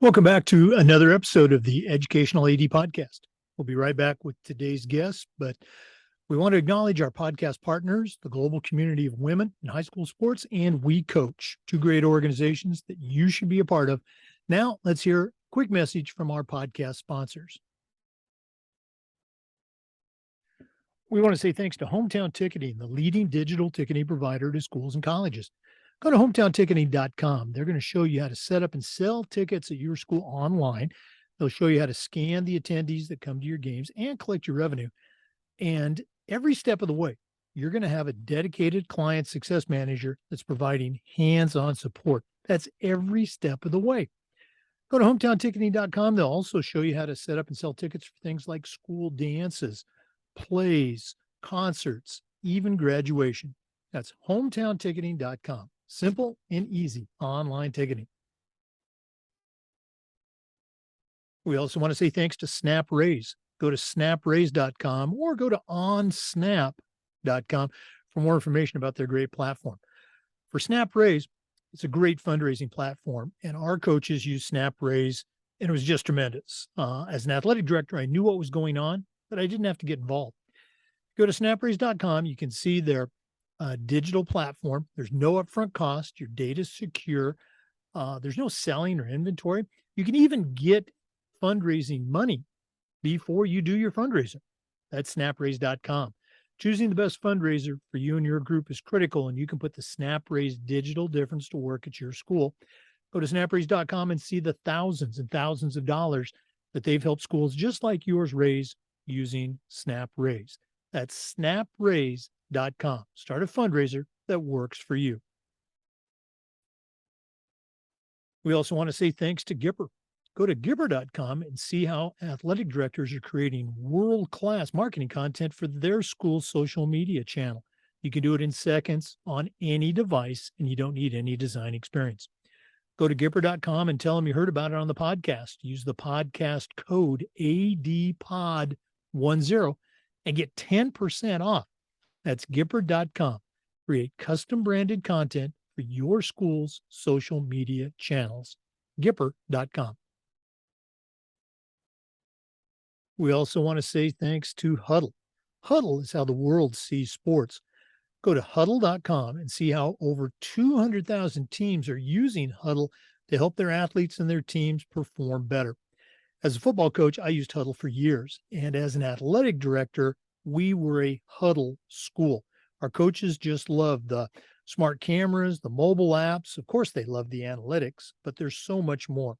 Welcome back to another episode of the Educational AD Podcast. We'll be right back with today's guest, but we want to acknowledge our podcast partners, the global community of women in high school sports, and We Coach, two great organizations that you should be a part of. Now, let's hear a quick message from our podcast sponsors. We want to say thanks to Hometown Ticketing, the leading digital ticketing provider to schools and colleges. Go to hometownticketing.com. They're going to show you how to set up and sell tickets at your school online. They'll show you how to scan the attendees that come to your games and collect your revenue. And every step of the way, you're going to have a dedicated client success manager that's providing hands-on support. That's every step of the way. Go to hometownticketing.com. They'll also show you how to set up and sell tickets for things like school dances, plays, concerts, even graduation. That's hometownticketing.com. Simple and easy online ticketing. We also want to say thanks to SnapRaise. Go to snapraise.com or go to onsnap.com for more information about their great platform. For SnapRaise, it's a great fundraising platform, and our coaches use SnapRaise, and it was just tremendous. As an athletic director, I knew what was going on, but I didn't have to get involved. Go to snapraise.com. You can see their digital platform. There's no upfront cost. Your data is secure. There's no selling or inventory. You can even get fundraising money before you do your fundraiser. That's snapraise.com. Choosing the best fundraiser for you and your group is critical, and you can put the SnapRaise digital difference to work at your school. Go to snapraise.com and see the thousands and thousands of dollars that they've helped schools just like yours raise using SnapRaise. That's snapraise.com. Start a fundraiser that works for you. We also want to say thanks to Gipper. Go to Gipper.com and see how athletic directors are creating world-class marketing content for their school's social media channel. You can do it in seconds on any device, and you don't need any design experience. Go to Gipper.com and tell them you heard about it on the podcast. Use the podcast code ADPOD10 and get 10% off. That's Gipper.com. Create custom branded content for your school's social media channels. Gipper.com. We also want to say thanks to Huddle. Huddle is how the world sees sports. Go to huddle.com and see how over 200,000 teams are using Huddle to help their athletes and their teams perform better. As a football coach, I used Huddle for years. And as an athletic director, we were a Huddle school. Our coaches just loved the smart cameras, the mobile apps. Of course, they love the analytics, but there's so much more.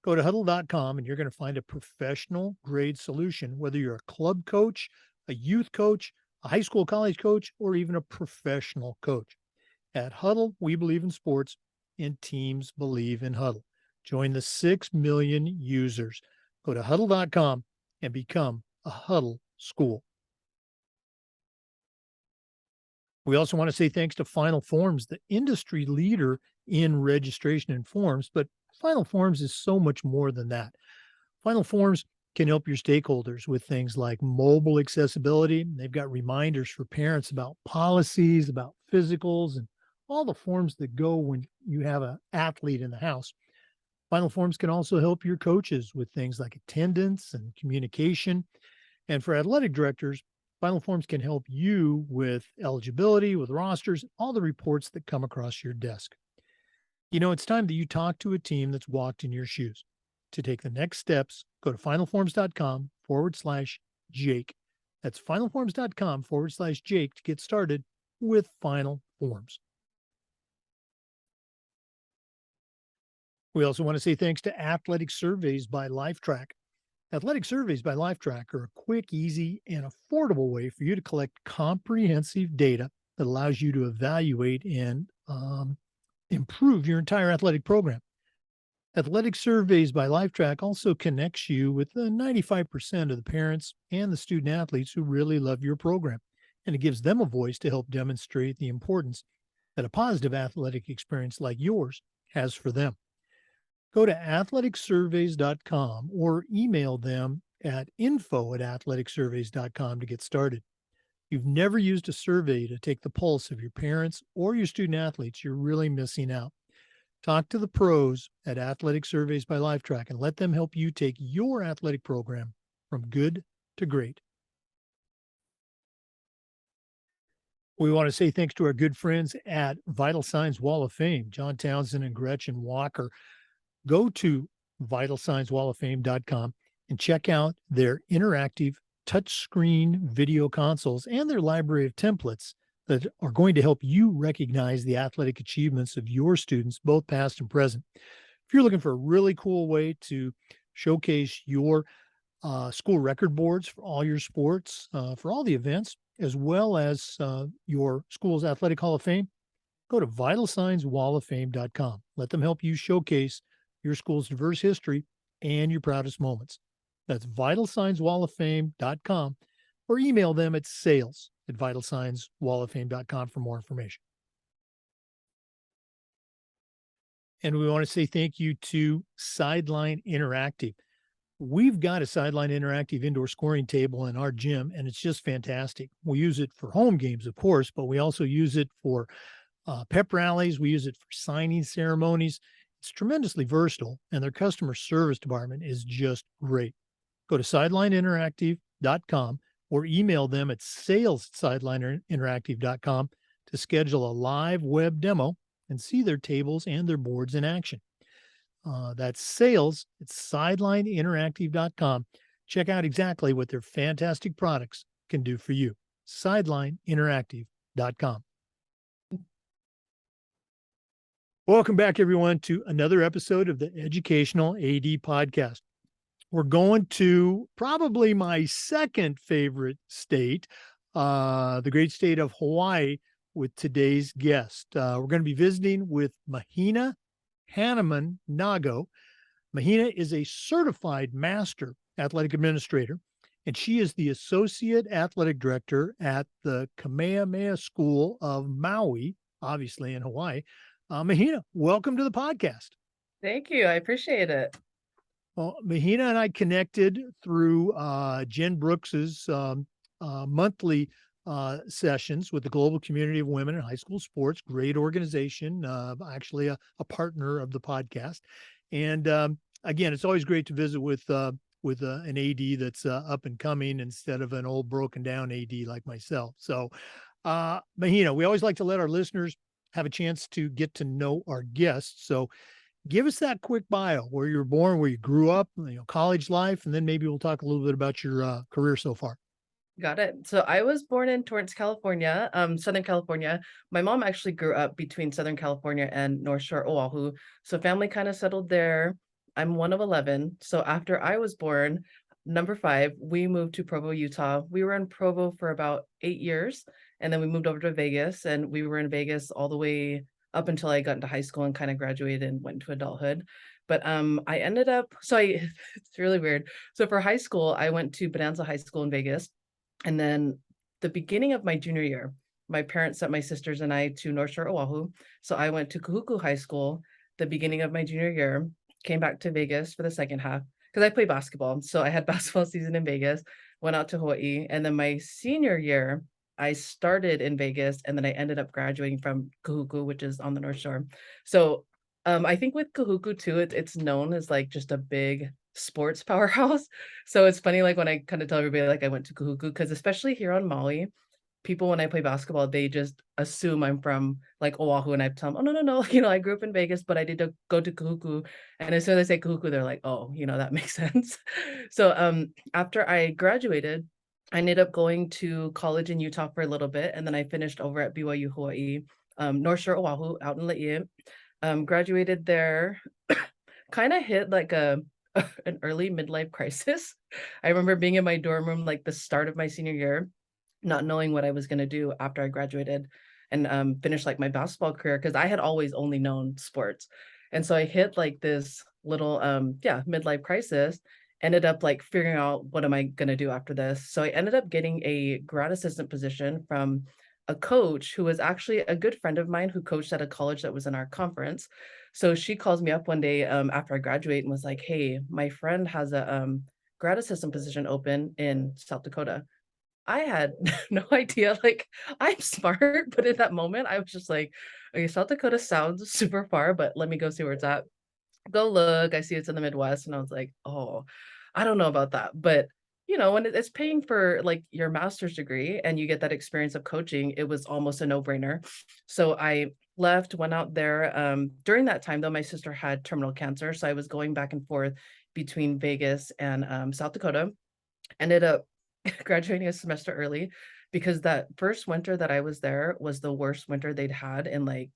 Go to huddle.com and you're going to find a professional grade solution, whether you're a club coach, a youth coach, a high school college coach, or even a professional coach. At Huddle, we believe in sports and teams believe in Huddle. Join the 6 million users. Go to huddle.com and become a Huddle school. We also want to say thanks to Final Forms, the industry leader in registration and forms, but Final Forms is so much more than that. Final Forms can help your stakeholders with things like mobile accessibility. They've got reminders for parents about policies, about physicals, and all the forms that go when you have an athlete in the house. Final Forms can also help your coaches with things like attendance and communication. And for athletic directors, Final Forms can help you with eligibility, with rosters, all the reports that come across your desk. You know, it's time that you talk to a team that's walked in your shoes. To take the next steps, go to finalforms.com/Jake. That's finalforms.com/Jake to get started with Final Forms. We also want to say thanks to Athletic Surveys by Lifetrack. Athletic Surveys by Lifetrack are a quick, easy, and affordable way for you to collect comprehensive data that allows you to evaluate and improve your entire athletic program. Athletic Surveys by Lifetrack also connects you with 95% of the parents and the student athletes who really love your program, and it gives them a voice to help demonstrate the importance that a positive athletic experience like yours has for them. Go to athleticsurveys.com or email them at info@athleticsurveys.com to get started. If you've never used a survey to take the pulse of your parents or your student athletes, you're really missing out. Talk to the pros at Athletic Surveys by Lifetrack and let them help you take your athletic program from good to great. We want to say thanks to our good friends at Vital Signs Wall of Fame, John Townsend and Gretchen Walker. Go to vitalsignswalloffame.com and check out their interactive touchscreen video consoles and their library of templates that are going to help you recognize the athletic achievements of your students, both past and present. If you're looking for a really cool way to showcase your school record boards for all your sports, for all the events, as well as your school's athletic hall of fame, go to vitalsignswalloffame.com. Let them help you showcase your school's diverse history and your proudest moments. That's vitalsignswalloffame.com, or email them at sales@vitalsignswalloffame.com for more information. And we want to say thank you to Sideline Interactive. We've got a Sideline Interactive indoor scoring table in our gym, and it's just fantastic. We use it for home games, of course, but we also use it for pep rallies. We use it for signing ceremonies. It's tremendously versatile, and their customer service department is just great. Go to sidelineinteractive.com or email them at sales@sidelineinteractive.com to schedule a live web demo and see their tables and their boards in action. That's sales@sidelineinteractive.com. Check out exactly what their fantastic products can do for you. Sidelineinteractive.com. Welcome back, everyone, to another episode of the Educational AD Podcast. We're going to probably my second favorite state, the great state of Hawaii, with today's guest. We're going to be visiting with Mahina Hannemann-Gago. Mahina is a certified master athletic administrator, and she is the associate athletic director at the Kamehameha School of Maui, obviously in Hawaii. Mahina, welcome to the podcast. Thank you. I appreciate it. Well, Mahina and I connected through Jen Brooks's monthly sessions with the Global Community of Women in High School Sports. Great organization, actually a partner of the podcast. And again, it's always great to visit with an AD that's up and coming instead of an old broken down AD like myself. So, Mahina, we always like to let our listeners have a chance to get to know our guests. So give us that quick bio, where you were born, where you grew up, college life, and then maybe we'll talk a little bit about your career so far. Got it. So I was born in Torrance, California, Southern California. My mom actually grew up between Southern California and North Shore, Oahu. So family kind of settled there. I'm one of 11. So after I was born, number 5, we moved to Provo, Utah. We were in Provo for about 8 years, and then we moved over to Vegas, and we were in Vegas all the way up until I got into high school and kind of graduated and went into adulthood. But I ended up, it's really weird. So for high school, I went to Bonanza High School in Vegas. And then the beginning of my junior year, my parents sent my sisters and I to North Shore, Oahu. So I went to Kahuku High School the beginning of my junior year, came back to Vegas for the second half because I play basketball. So I had basketball season in Vegas, went out to Hawaii. And then my senior year, I started in Vegas and then I ended up graduating from Kahuku, which is on the North Shore. So I think with Kahuku too, it's known as like just a big sports powerhouse. So it's funny, like when I kind of tell everybody like I went to Kahuku, because especially here on Maui, people when I play basketball, they just assume I'm from like Oahu, and I tell them, oh no, I grew up in Vegas, but I did go to Kahuku. And as soon as I say Kahuku, they're like, oh, that makes sense. So after I graduated, I ended up going to college in Utah for a little bit, and then I finished over at BYU Hawaii, North Shore Oahu, out in Laie. Graduated there, kind of hit like an early midlife crisis. I remember being in my dorm room like the start of my senior year, not knowing what I was going to do after I graduated and finished like my basketball career, because I had always only known sports. And so I hit like this little midlife crisis, ended up like figuring out what am I going to do after this. So I ended up getting a grad assistant position from a coach who was actually a good friend of mine who coached at a college that was in our conference. So she calls me up one day after I graduate and was like, hey, my friend has a grad assistant position open in South Dakota. I had no idea, like, I'm smart, but in that moment, I was just like, "Okay, South Dakota sounds super far, but let me go see where it's at." Go look, I see it's in the Midwest, and I was like, "Oh, I don't know about that." But, when it's paying for, like, your master's degree and you get that experience of coaching, it was almost a no-brainer. So I left, went out there, during that time, though, my sister had terminal cancer, so I was going back and forth between Vegas and, South Dakota. Ended up graduating a semester early because that first winter that I was there was the worst winter they'd had in, like,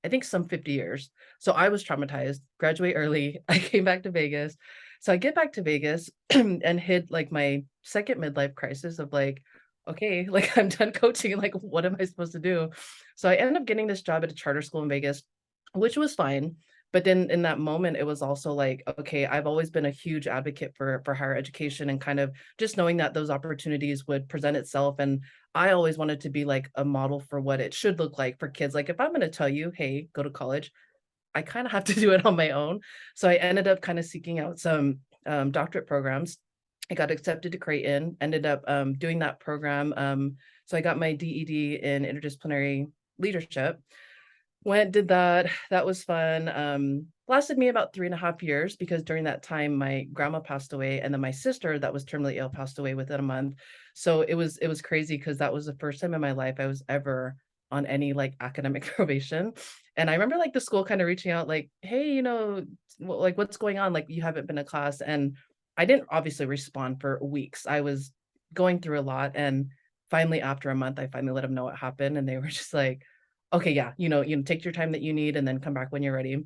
I think some 50 years. So I was traumatized, graduate early. I came back to Vegas. So I get back to Vegas and hit like my second midlife crisis of like, okay, like I'm done coaching. Like, what am I supposed to do? So I ended up getting this job at a charter school in Vegas, which was fine. But then in that moment, it was also like, okay, I've always been a huge advocate for higher education and kind of just knowing that those opportunities would present itself. And I always wanted to be like a model for what it should look like for kids. Like if I'm going to tell you, hey, go to college, I kind of have to do it on my own. So I ended up kind of seeking out some doctorate programs. I got accepted to Creighton, ended up doing that program. So I got my DED in interdisciplinary leadership. Went, did that. That was fun. Lasted me about 3.5 years because during that time my grandma passed away, and then my sister that was terminally ill passed away within a month. So it was crazy because that was the first time in my life I was ever on any like academic probation. And I remember like the school kind of reaching out, like, hey, like what's going on? Like you haven't been to class. And I didn't obviously respond for weeks. I was going through a lot. And finally, after a month, I finally let them know what happened. And they were just like, okay, yeah, take your time that you need and then come back when you're ready.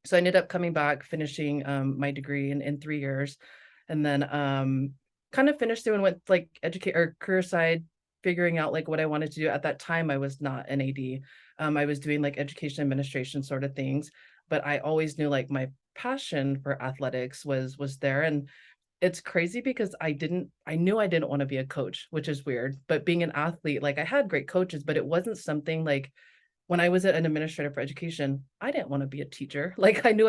So I ended up coming back, finishing my degree in 3 years, and then kind of finished through and went like educate or career side, figuring out like what I wanted to do. At that time, I was not an AD. I was doing like education administration sort of things, but I always knew like my passion for athletics was there. And it's crazy because I knew I didn't want to be a coach, which is weird. But being an athlete, like I had great coaches, but it wasn't something like when I was an administrator for education, I didn't wanna be a teacher. Like, I knew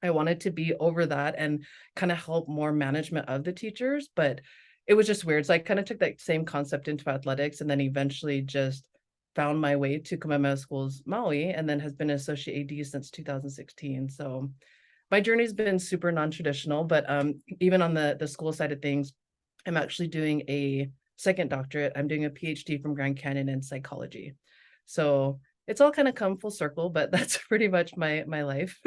I wanted to be over that and kinda help more management of the teachers, but it was just weird. So I kinda took that same concept into athletics and then eventually just found my way to Kamehameha Schools Maui and then has been an associate AD since 2016. So my journey's been super non-traditional, but, even on the school side of things, I'm actually doing a second doctorate. I'm doing a PhD from Grand Canyon in psychology. So, it's all kinda come full circle, but that's pretty much my life.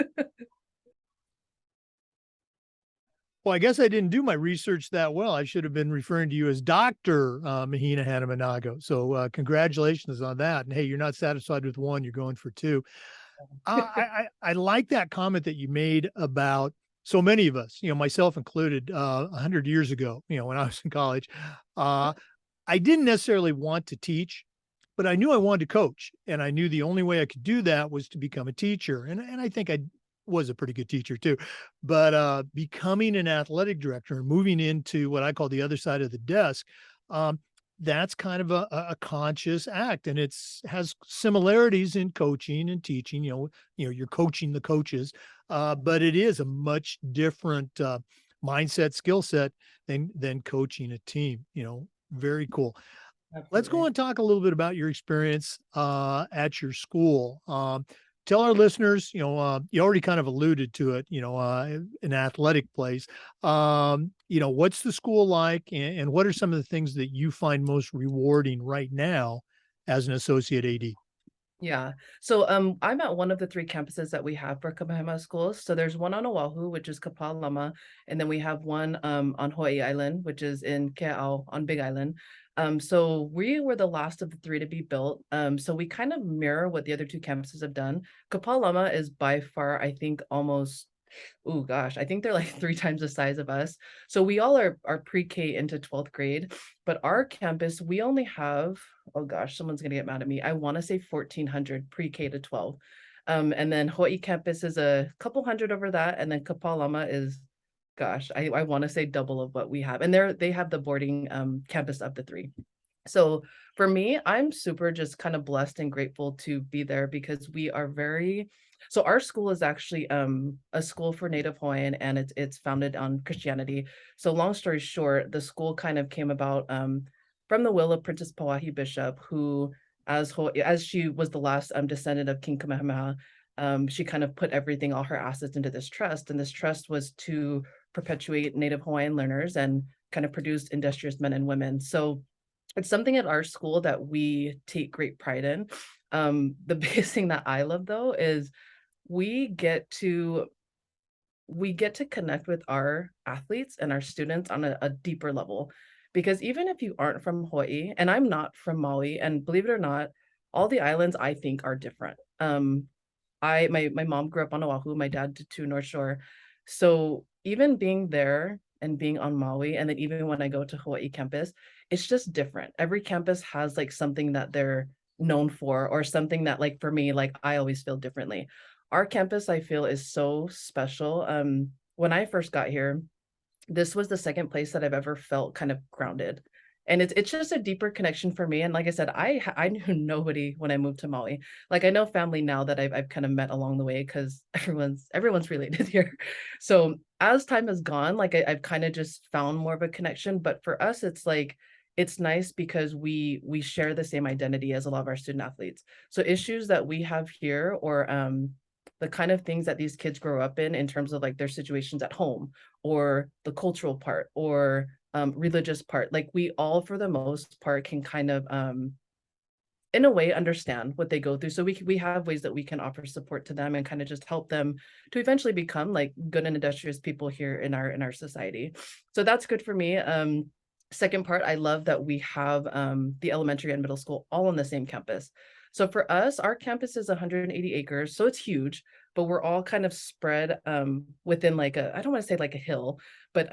Well, I guess I didn't do my research that well. I should have been referring to you as Doctor Mahina Hannemann-Gago. So, congratulations on that. And hey, you're not satisfied with one; you're going for two. I like that comment that you made about so many of us, myself included, 100 years ago, when I was in college. Uh, I didn't necessarily want to teach, but I knew I wanted to coach, and I knew the only way I could do that was to become a teacher, and I think I was a pretty good teacher too. But, becoming an athletic director and moving into what I call the other side of the desk, um, that's kind of a conscious act, and it's has similarities in coaching and teaching, you're coaching the coaches, but it is a much different, mindset, skill set than coaching a team, very cool. Let's go Absolutely. and talk a little bit about your experience at your school. Tell our listeners, you already kind of alluded to it, an athletic place. What's the school like, and what are some of the things that you find most rewarding right now as an associate AD? Yeah. So, I'm at one of the 3 campuses that we have for Kamehameha schools. So there's one on Oahu, which is Kapalama, and then we have one, on Hawaii Island, which is in Kea'au on Big Island. So we were the last of the 3 to be built. So we kind of mirror what the other 2 campuses have done. Kapalama is by far, I think, almost oh gosh, I think they're like 3 times the size of us. So we all are pre-K into 12th grade, but our campus, we only have, oh gosh, someone's gonna get mad at me. I wanna say 1,400 pre-K to 12. And then Hawaii campus is a couple hundred over that, and then Kapalama is, gosh, I wanna say double of what we have. And they have the boarding, campus up to 3. So for me, I'm super just kind of blessed and grateful to be there because we are very so our school is actually a school for Native Hawaiian and it's founded on Christianity. So long story short, the school kind of came about from the will of Princess Pauahi Bishop, who, as she was the last descendant of King Kamehameha, she kind of put everything, all her assets, into this trust, and this trust was to perpetuate Native Hawaiian learners and kind of produce industrious men and women. So it's something at our school that we take great pride in. The biggest thing that I love though is we get to we get to connect with our athletes and our students on a deeper level. Because even if you aren't from Hawaii, and I'm not from Maui, and believe it or not, all the islands I think are different. My mom grew up on Oahu, my dad did too, North Shore. So even being there and being on Maui, and then even when I go to Hawaii campus, it's just different. Every campus has like something that they're known for, or something that, like, for me, like, I always feel differently. Our campus, I feel, is so special. When I first got here, this was the second place that I've ever felt kind of grounded. And it's just a deeper connection for me, and like I said, I knew nobody when I moved to Maui. Like, I know family now that I've kind of met along the way, because everyone's related here. So, as time has gone, like, I've kinda just found more of a connection, but for us, it's like it's nice because we share the same identity as a lot of our student athletes. So, issues that we have here, or, the kind of things that these kids grow up in terms of, like, their situations at home, or the cultural part, or religious part. Like, we all, for the most part, can kind of, in a way, understand what they go through. So we have ways that we can offer support to them and kind of just help them to eventually become like good and industrious people here in our society. So that's good for me. Second part, I love that we have the elementary and middle school all on the same campus. So for us, our campus is 180 acres, so it's huge, but we're all kind of spread within like a, I don't want to say like a hill, but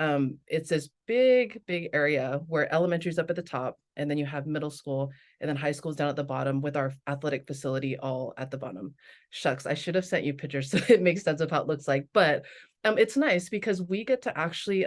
it's this big area where elementary is up at the top, and then you have middle school, and then high school's down at the bottom, with our athletic facility all at the bottom. Shucks, I should have sent you pictures so it makes sense of how it looks like. But it's nice because we get to actually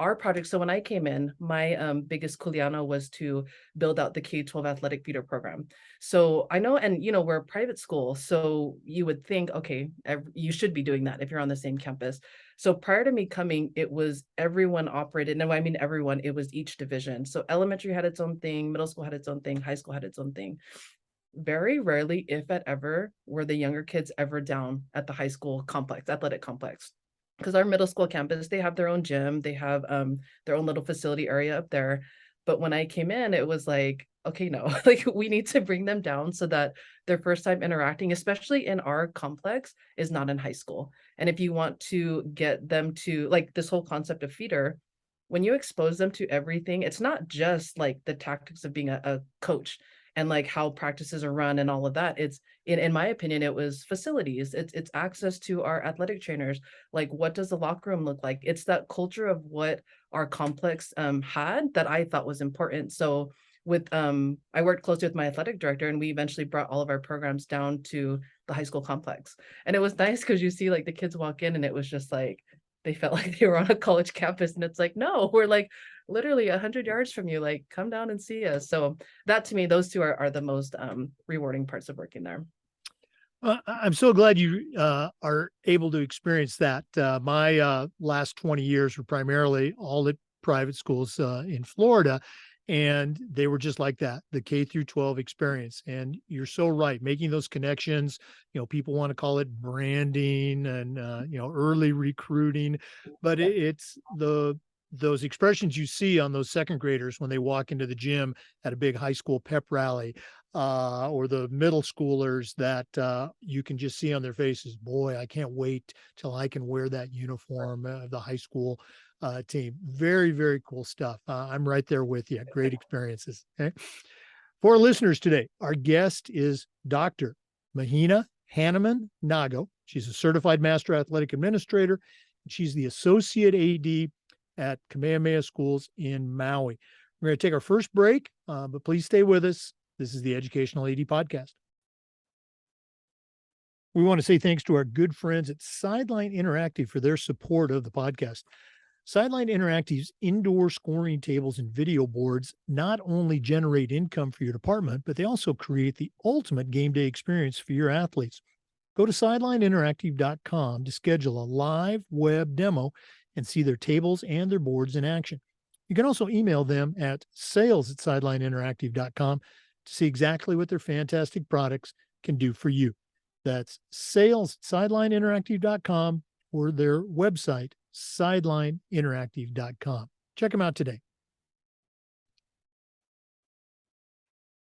our project. So when I came in, my biggest kuleana was to build out the K-12 athletic feeder program. So I know, and you know, we're a private school, so you would think, okay, you should be doing that if you're on the same campus. So prior to me coming, it was everyone operated. No, I mean everyone. It was each division. So elementary had its own thing, middle school had its own thing, high school had its own thing. Very rarely, if at ever, were the younger kids ever down at the high school complex, athletic complex. Because our middle school campus, they have their own gym, they have their own little facility area up there. But when I came in, it was like, okay, no, like, we need to bring them down so that their first time interacting, especially in our complex, is not in high school. And if you want to get them to, like, this whole concept of feeder, when you expose them to everything, it's not just like the tactics of being a coach and like how practices are run and all of that. It's, in my opinion, it was facilities. It's access to our athletic trainers. Like, what does the locker room look like? It's that culture of what our complex had that I thought was important. So with I worked closely with my athletic director, and we eventually brought all of our programs down to the high school complex. And it was nice because you see like the kids walk in, and it was just like they felt like they were on a college campus, and it's like, no, we're like literally 100 yards from you, like, come down and see us. So that, to me, those two are the most rewarding parts of working there. I'm so glad you are able to experience that. My last 20 years were primarily all at private schools in Florida, and they were just like that, the K through 12 experience. And you're so right, making those connections. You know, people want to call it branding and you know, early recruiting, but Yeah. it's those expressions you see on those second graders when they walk into the gym at a big high school pep rally, or the middle schoolers that you can just see on their faces, boy, I can't wait till I can wear that uniform of the high school team. Very, very cool stuff. I'm right there with you. Great experiences. Okay. For our listeners today, our guest is Dr. Mahina Hannemann-Gago. She's a certified master athletic administrator. She's the associate AD at Kamehameha Schools in Maui. We're going to take our first break, but please stay with us. This is the Educational AD Podcast. We want to say thanks to our good friends at Sideline Interactive for their support of the podcast. Sideline Interactive's indoor scoring tables and video boards not only generate income for your department, but they also create the ultimate game day experience for your athletes. Go to sidelineinteractive.com to schedule a live web demo and see their tables and their boards in action. You can also email them at sales@sidelineinteractive.com to see exactly what their fantastic products can do for you. That's sales@sidelineinteractive.com or their website, sidelineinteractive.com. Check them out today.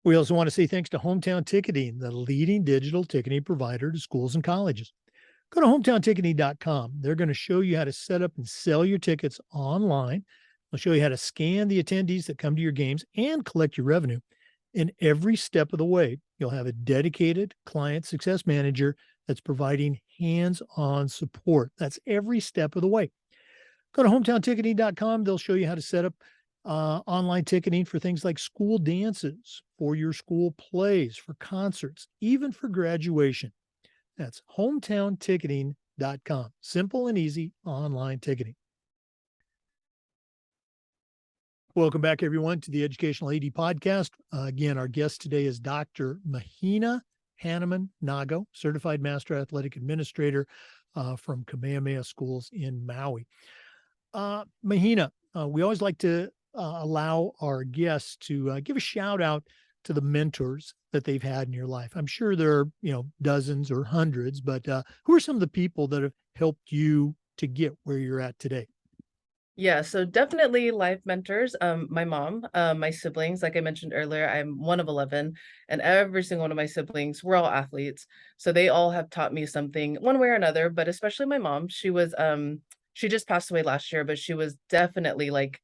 We also want to say thanks to Hometown Ticketing, the leading digital ticketing provider to schools and colleges. Go to hometownticketing.com. They're going to show you how to set up and sell your tickets online. They'll show you how to scan the attendees that come to your games and collect your revenue. And every step of the way, you'll have a dedicated client success manager that's providing hands on support. That's every step of the way. Go to hometownticketing.com. They'll show you how to set up online ticketing for things like school dances, for your school plays, for concerts, even for graduation. That's hometownticketing.com. Simple and easy online ticketing. Welcome back, everyone, to the Educational AD Podcast. Again, our guest today is Dr. Mahina Hannemann-Gago, Certified Master Athletic Administrator from Kamehameha Schools in Maui. Mahina, we always like to allow our guests to give a shout out to the mentors that they've had in your life. I'm sure there are, dozens or hundreds, but who are some of the people that have helped you to get where you're at today? Yeah, so definitely life mentors. My mom, my siblings, like I mentioned earlier, I'm one of 11, and every single one of my siblings, we're all athletes. So they all have taught me something one way or another, but especially my mom. She just passed away last year, but she was definitely like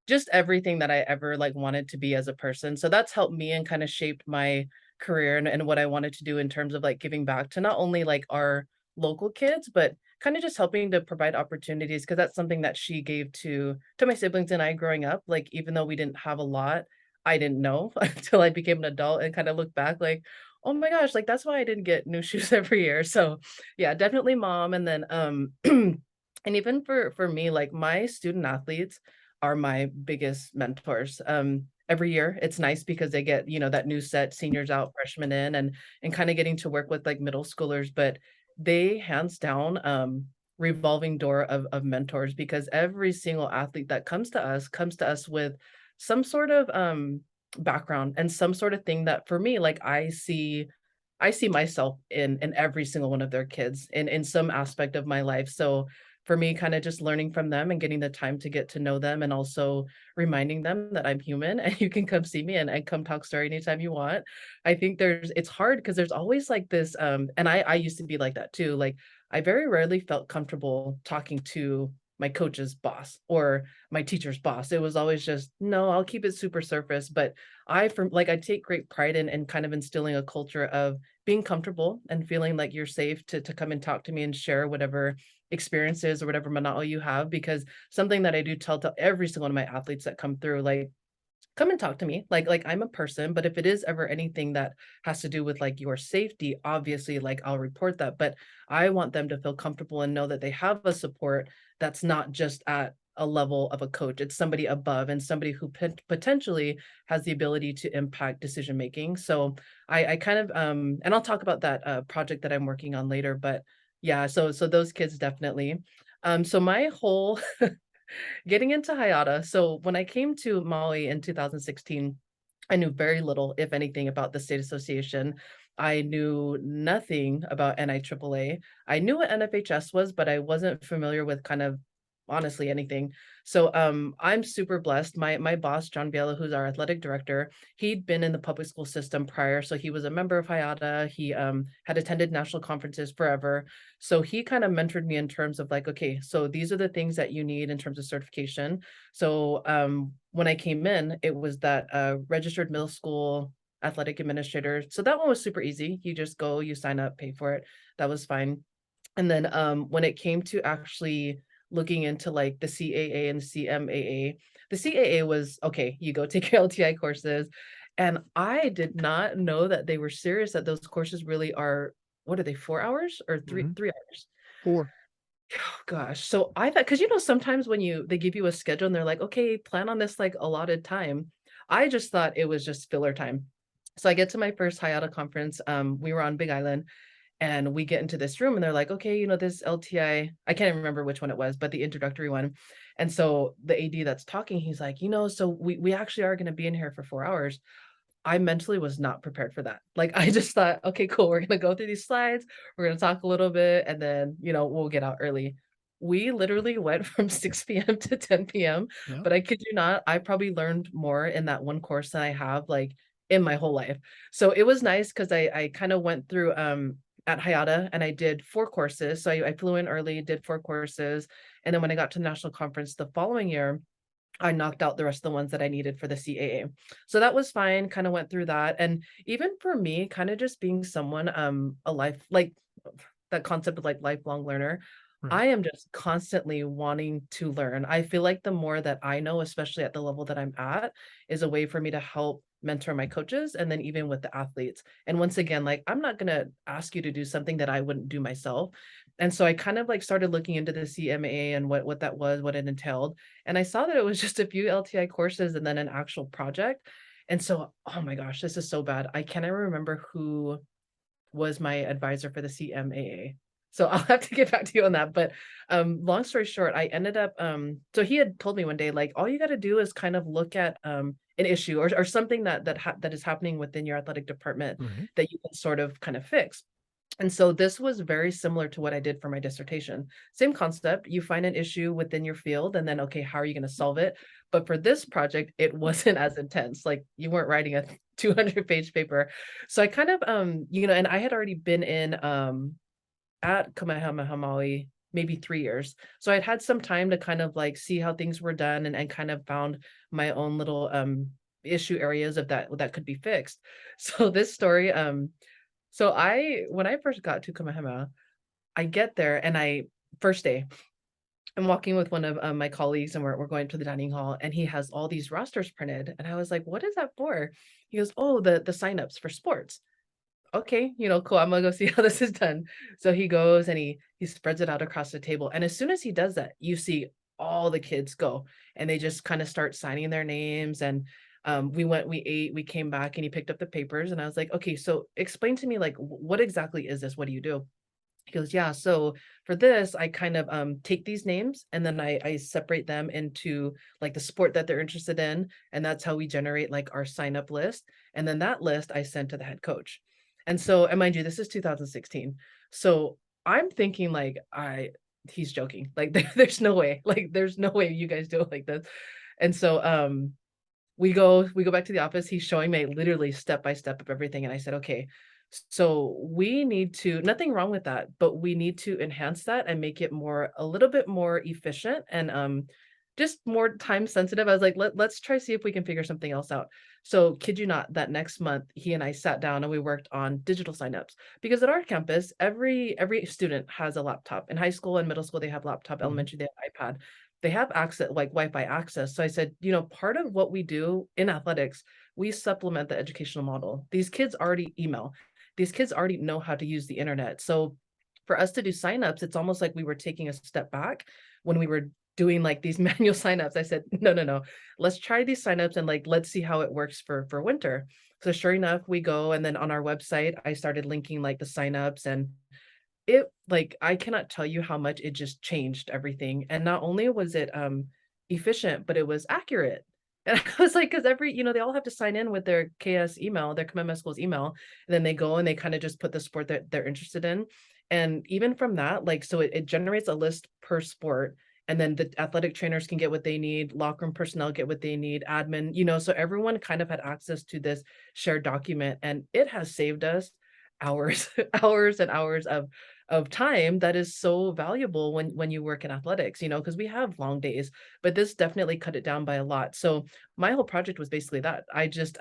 just everything that I ever like wanted to be as a person. So that's helped me and kind of shaped my career and what I wanted to do in terms of like giving back to not only like our local kids, but kind of just helping to provide opportunities because that's something that she gave to my siblings and I growing up. Like even though we didn't have a lot, I didn't know until I became an adult and kind of look back like, oh my gosh, like that's why I didn't get new shoes every year. So yeah, definitely mom. And then and even for me, like my student athletes are my biggest mentors. Every year it's nice because they get, that new set, seniors out, freshmen in, and kind of getting to work with like middle schoolers, but they hands down revolving door of mentors because every single athlete that comes to us with some sort of background and some sort of thing that for me like I see myself in every single one of their kids in some aspect of my life. So for me, kind of just learning from them and getting the time to get to know them and also reminding them that I'm human and you can come see me and come talk story anytime you want. I think it's hard because there's always like this and I used to be like that too. Like I very rarely felt comfortable talking to my coach's boss or my teacher's boss. It was always just, no, I'll keep it super surface. But I take great pride in kind of instilling a culture of being comfortable and feeling like you're safe to come and talk to me and share whatever experiences or whatever mana'o you have, because something that I do tell to every single one of my athletes that come through, like, come and talk to me. Like I'm a person, but if it is ever anything that has to do with like your safety, obviously like I'll report that. But I want them to feel comfortable and know that they have a support that's not just at a level of a coach. It's somebody above and somebody who potentially has the ability to impact decision making. So I kind of and I'll talk about that project that I'm working on later. But yeah, so those kids definitely. So my whole getting into Hayata. So when I came to Maui in 2016, I knew very little, if anything, about the state association. I knew nothing about NIAAA. I knew what NFHS was, but I wasn't familiar with kind of honestly anything. So I'm super blessed. My boss, John Biela, who's our athletic director, he'd been in the public school system prior. So he was a member of Hayata. He had attended national conferences forever. So he kind of mentored me in terms of like, okay, so these are the things that you need in terms of certification. So when I came in, it was that registered middle school athletic administrator. So that one was super easy. You just go, you sign up, pay for it. That was fine. And then when it came to actually looking into like the CAA and CMAA, the CAA was okay, you go take your LTI courses. And I did not know that they were serious, that those courses really are, what are they, 4 hours or three, Mhm. 3 hours? 4. Oh gosh. So I thought, because sometimes when they give you a schedule and they're like, okay, plan on this like allotted time. I just thought it was just filler time. So I get to my first Hayata conference. We were on Big Island and we get into this room and they're like, okay, this LTI, I can't even remember which one it was, but the introductory one. And so the AD that's talking, he's like, so we actually are going to be in here for 4 hours. I mentally was not prepared for that. Like, I just thought, okay, cool. We're gonna go through these slides. We're gonna talk a little bit, and then we'll get out early. We literally went from 6 p.m. to 10 p.m. Yeah. But I kid you not, I probably learned more in that one course than I have like in my whole life. So it was nice because I kind of went through at Hayata and I did 4 courses. So I flew in early, did 4 courses, and then when I got to the national conference the following year, I knocked out the rest of the ones that I needed for the CAA. So that was fine, kind of went through that. And even for me, kind of just being someone, a life like that concept of like lifelong learner, Right. I am just constantly wanting to learn. I feel like the more that I know, especially at the level that I'm at, is a way for me to help mentor my coaches and then even with the athletes. And once again, like I'm not going to ask you to do something that I wouldn't do myself. And so I kind of like started looking into the CMAA and what that was, what it entailed. And I saw that it was just a few LTI courses and then an actual project. And so, oh my gosh, this is so bad. I can't even remember who was my advisor for the CMAA. So I'll have to get back to you on that. But long story short, I ended up so he had told me one day, like, all you got to do is kind of look at an issue or something that is happening within your athletic department Right. that you can sort of kind of fix. And so this was very similar to what I did for my dissertation. Same concept. You find an issue within your field, and then, okay, how are you going to solve it? But for this project, it wasn't as intense. Like you weren't writing a 200-page paper. So I kind of, and I had already been in at Kamehameha maybe 3 years. So I'd had some time to kind of like see how things were done and kind of found my own little issue areas of that could be fixed. So this story, so when I first got to Kamehameha, I get there and first day, I'm walking with one of my colleagues and we're going to the dining hall and he has all these rosters printed. And I was like, what is that for? He goes, oh, the signups for sports. Okay, cool. I'm gonna go see how this is done. So he goes and he spreads it out across the table. And as soon as he does that, you see all the kids go and they just kind of start signing their names. And we ate, we came back and he picked up the papers and I was like, okay, so explain to me like what exactly is this? What do you do? He goes, yeah, so for this, I kind of take these names and then I separate them into like the sport that they're interested in. And that's how we generate like our sign up list. And then that list I send to the head coach. And so, and mind you, this is 2016. So I'm thinking like he's joking. Like there's no way. Like there's no way you guys do it like this. And so we go back to the office. He's showing me literally step by step of everything. And I said, okay, so we need to, nothing wrong with that, but we need to enhance that and make it a little bit more efficient and just more time sensitive. I was like, let's try see if we can figure something else out. So kid you not, that next month he and I sat down and we worked on digital signups because at our campus, every student has a laptop. In high school and middle school, they have laptop, Mhm. elementary, they have iPad. They have access like Wi-Fi access. So I said, part of what we do in athletics, we supplement the educational model. These kids already email. These kids already know how to use the internet. So for us to do signups, it's almost like we were taking a step back when we were doing like these manual signups. I said, no, no, no, let's try these signups and like let's see how it works for winter. So sure enough, we go and then on our website, I started linking like the signups and it like I cannot tell you how much it just changed everything. And not only was it efficient, but it was accurate. And I was like, because they all have to sign in with their KS email, their Commitment Schools email, and then they go and they kind of just put the sport that they're interested in. And even from that, like, so it generates a list per sport. And then the athletic trainers can get what they need, locker room personnel get what they need, admin, so everyone kind of had access to this shared document. And it has saved us hours, hours and hours of time that is so valuable when you work in athletics, because we have long days, but this definitely cut it down by a lot. So my whole project was basically that. I just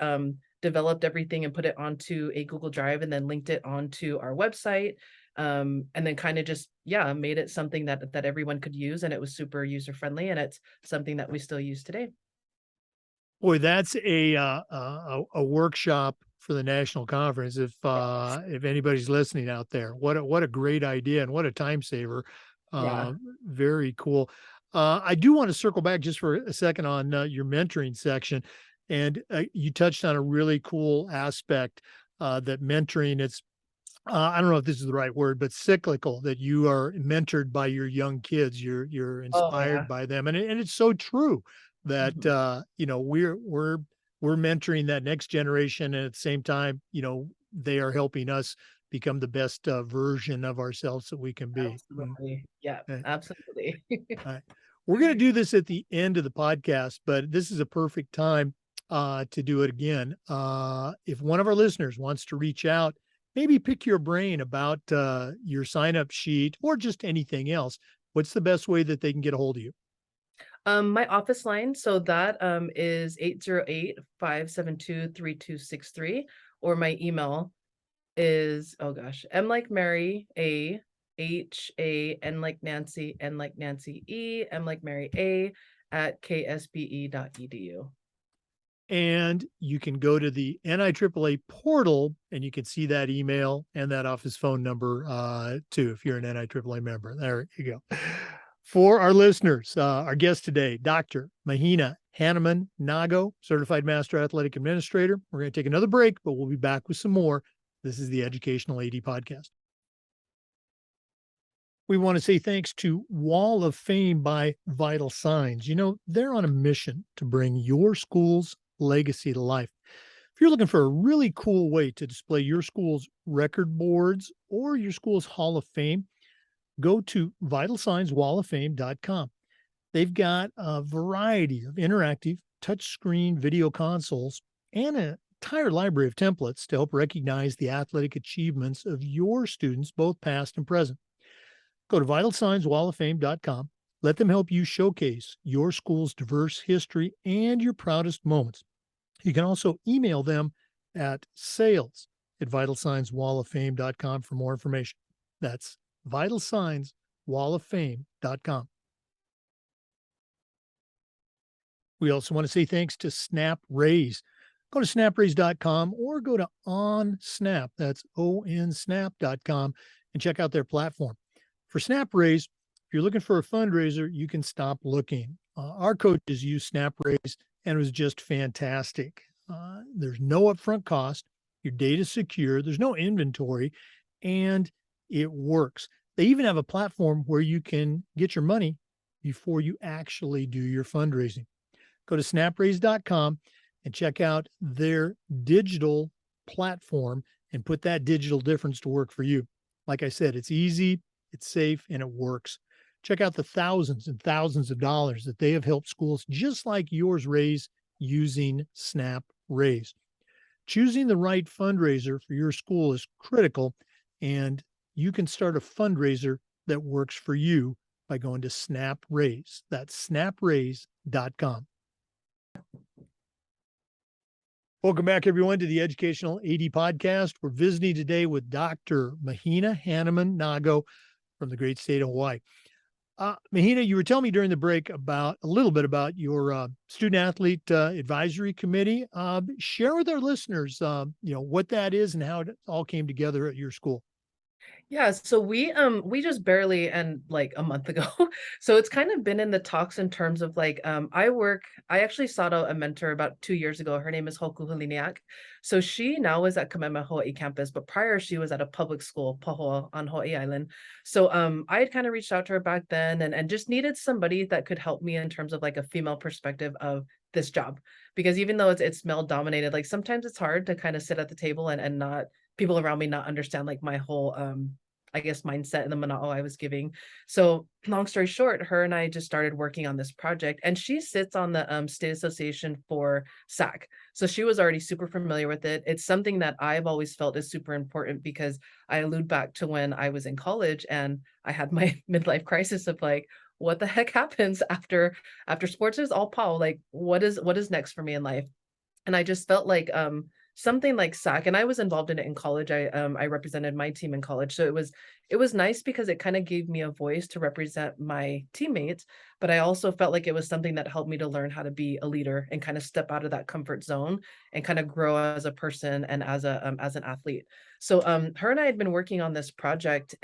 developed everything and put it onto a Google Drive and then linked it onto our website. And then kind of just, yeah, made it something that everyone could use. And it was super user friendly. And it's something that we still use today. Boy, that's a workshop for the national conference. Yes. If anybody's listening out there, what a great idea and what a time saver. Yeah. Uh, Very cool. I do want to circle back just for a second on your mentoring section, and you touched on a really cool aspect that mentoring. I don't know if this is the right word, but cyclical, that you are mentored by your young kids. You're Oh, inspired yeah. by them. And it's so true that, Mhm. we're mentoring that next generation. And at the same time, they are helping us become the best version of ourselves that we can be. Absolutely. Yeah, Eh, absolutely. uh, we're going to do this at the end of the podcast, but this is a perfect time to do it again. If one of our listeners wants to reach out, maybe pick your brain about your sign up sheet or just anything else, what's the best way that they can get a hold of you? My office line, so that is 808-572-3263, or my email is, oh gosh, M like Mary, N like Nancy, M like Mary at ksbe.edu. And you can go to the NIAAA portal and you can see that email and that office phone number too, if you're an NIAAA member. There you go. For our listeners, our guest today, Dr. Mahina Hannemann-Gago, Certified Master Athletic Administrator. We're going to take another break, but we'll be back with some more. This is the Educational AD Podcast. We want to say thanks to Wall of Fame by Vital Signs. They're on a mission to bring your school's legacy to life. If you're looking for a really cool way to display your school's record boards or your school's Hall of Fame, go to vitalsignswalloffame.com. They've got a variety of interactive touchscreen video consoles and an entire library of templates to help recognize the athletic achievements of your students, both past and present. Go to vitalsignswalloffame.com. Let them help you showcase your school's diverse history and your proudest moments. You can also email them at sales@vitalsignswalloffame.com for more information. That's vitalsignswalloffame.com. We also want to say thanks to Snap Raise. Go to snapraise.com or go to OnSnap, that's onsnap.com, and check out their platform. For Snap Raise, if you're looking for a fundraiser, you can stop looking. Our coaches use Snap Raise, and it was just fantastic. There's no upfront cost. Your data is secure. There's no inventory, and it works. They even have a platform where you can get your money before you actually do your fundraising. Go to snapraise.com and check out their digital platform and put that digital difference to work for you. Like I said, it's easy, it's safe, and it works. Check out the thousands and thousands of dollars that they have helped schools just like yours raise using Snap Raise. Choosing the right fundraiser for your school is critical, and you can start a fundraiser that works for you by going to Snap Raise. That's snapraise.com. Welcome back, everyone, to the Educational AD Podcast. We're visiting today with Dr. Mahina Hannemann-Gago from the great state of Hawaii. Mahina, you were telling me during the break about a little bit about your student athlete advisory committee. Share with our listeners, what that is and how it all came together at your school. Yeah, so we just barely and like a month ago. So it's kind of been in the talks in terms of like I actually sought out a mentor about 2 years ago. Her name is Hoku Heliniak. So she now is at Kamema Hawaii campus, but prior she was at a public school, Pahoa on Hawaii Island. So I had kind of reached out to her back then and just needed somebody that could help me in terms of like a female perspective of this job. Because even though it's male dominated, like sometimes it's hard to kind of sit at the table and not people around me not understand like my whole I guess mindset and the mana'o I was giving. So long story short, her and I just started working on this project and she sits on the state association for SAC. So she was already super familiar with it. It's something that I've always felt is super important because I allude back to when I was in college and I had my midlife crisis of like, what the heck happens after sports is all pow, like what is next for me in life? And I just felt like something like SAC, and I was involved in it in college. I represented my team in college. So it was nice because it kind of gave me a voice to represent my teammates, but I also felt like it was something that helped me to learn how to be a leader and kind of step out of that comfort zone and kind of grow as a person and as an athlete. So her and I had been working on this project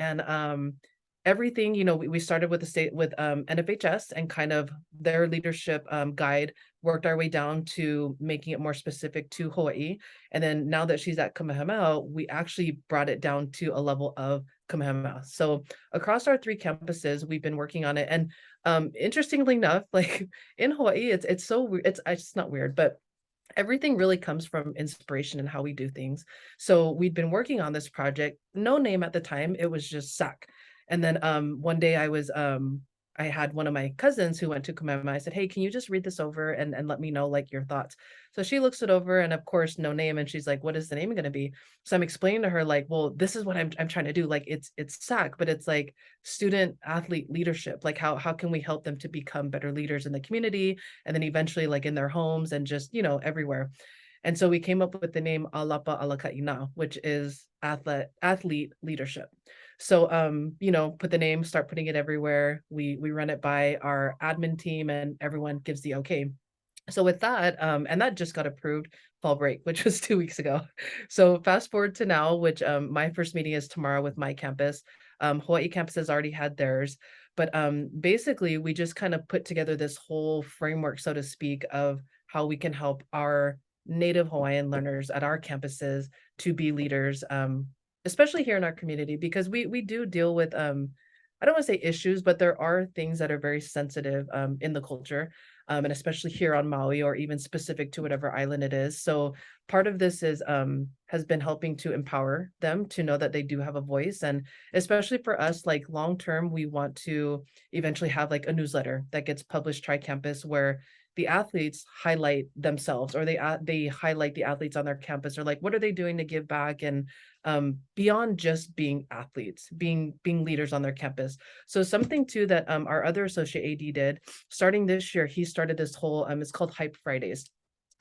everything, we started with the state with NFHS and kind of their leadership guide, worked our way down to making it more specific to Hawaii. And then now that she's at Kamehameha, we actually brought it down to a level of Kamehameha. So across our three campuses, we've been working on it. And interestingly enough, like in Hawaii, it's so weird. It's not weird, but everything really comes from inspiration and how we do things. So we'd been working on this project, no name at the time, it was just SAC. And then one day I had one of my cousins who went to Kamehameha. I said, "Hey, can you just read this over and let me know like your thoughts?" So she looks it over and of course no name and she's like, "What is the name going to be?" So I'm explaining to her like, "Well, this is what I'm trying to do. Like it's SAC, but it's like student athlete leadership. Like how can we help them to become better leaders in the community and then eventually like in their homes and just, everywhere." And so we came up with the name Alapa Alakaina, which is athlete leadership. So put the name, start putting it everywhere. We run it by our admin team and everyone gives the okay. So with that, and that just got approved fall break, which was 2 weeks ago. So fast forward to now, which my first meeting is tomorrow with my campus. Hawaii campus has already had theirs, but basically we just kind of put together this whole framework, so to speak, of how we can help our Native Hawaiian learners at our campuses to be leaders, especially here in our community, because we do deal with I don't want to say issues, but there are things that are very sensitive in the culture, and especially here on Maui or even specific to whatever island it is. So part of this is has been helping to empower them to know that they do have a voice, and especially for us, like long term, we want to eventually have like a newsletter that gets published tri-campus where the athletes highlight themselves or they highlight the athletes on their campus or like what are they doing to give back and beyond just being athletes, being leaders on their campus. So something too that our other associate AD did starting this year, he started this whole it's called Hype Fridays.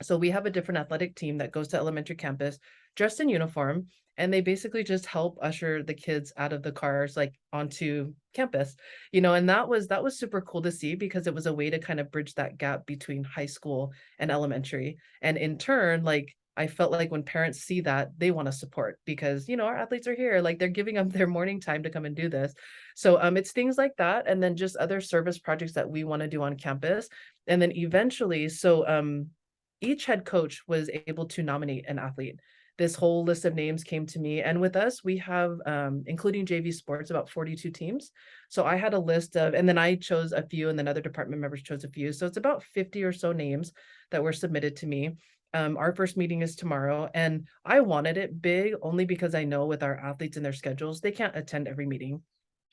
So we have a different athletic team that goes to elementary campus dressed in uniform, and they basically just help usher the kids out of the cars like onto campus. And that was super cool to see because it was a way to kind of bridge that gap between high school and elementary. And in turn, like I felt like when parents see that, they want to support because, our athletes are here, like they're giving up their morning time to come and do this. So it's things like that and then just other service projects that we want to do on campus. And then eventually, so each head coach was able to nominate an athlete. This whole list of names came to me, and with us, we have, including JV sports, about 42 teams. So I had a list of, and then I chose a few, and then other department members chose a few. So it's about 50 or so names that were submitted to me. Our first meeting is tomorrow, and I wanted it big only because I know with our athletes and their schedules, they can't attend every meeting.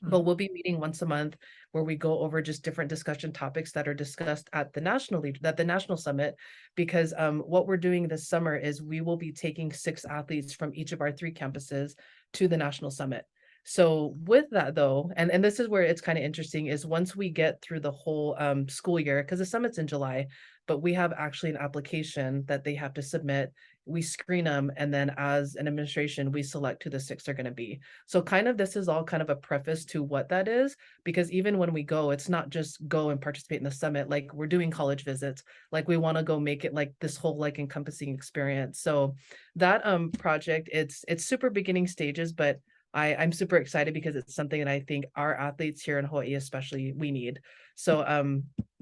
But Right. we'll be meeting once a month where we go over just different discussion topics that are discussed at the national summit. Because what we're doing this summer is we will be taking 6 athletes from each of our 3 campuses to the national summit. So with that though, and this is where it's kind of interesting, is once we get through the whole school year, because the summit's in July, but we have actually an application that they have to submit. We screen them, and then as an administration, we select who the 6 are going to be. So kind of this is all kind of a preface to what that is, because even when we go, it's not just go and participate in the summit. Like we're doing college visits. Like we want to go make it like this whole like encompassing experience. So that project, it's super beginning stages, but I'm super excited because it's something that I think our athletes here in Hawaii especially we need. So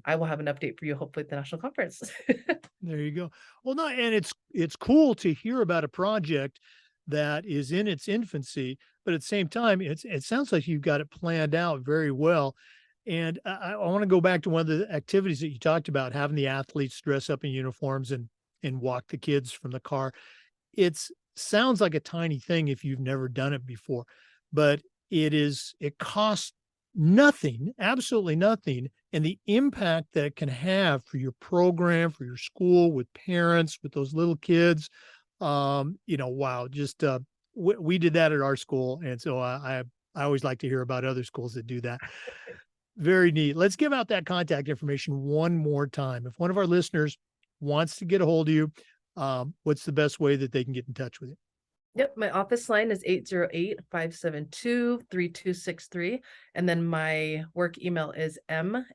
I will have an update for you hopefully at the national conference. There you go. Well, no, and it's cool to hear about a project that is in its infancy, but at the same time, it sounds like you've got it planned out very well. And I want to go back to one of the activities that you talked about, having the athletes dress up in uniforms and walk the kids from the car. It's sounds like a tiny thing if you've never done it before, but it costs nothing, absolutely nothing. And the impact that it can have for your program, for your school, with parents, with those little kids, wow, just we did that at our school. And so I always like to hear about other schools that do that. Very neat. Let's give out that contact information one more time. If one of our listeners wants to get a hold of you, what's the best way that they can get in touch with you? Yep, my office line is 808-572-3263. And then my work email is MAHANNEMA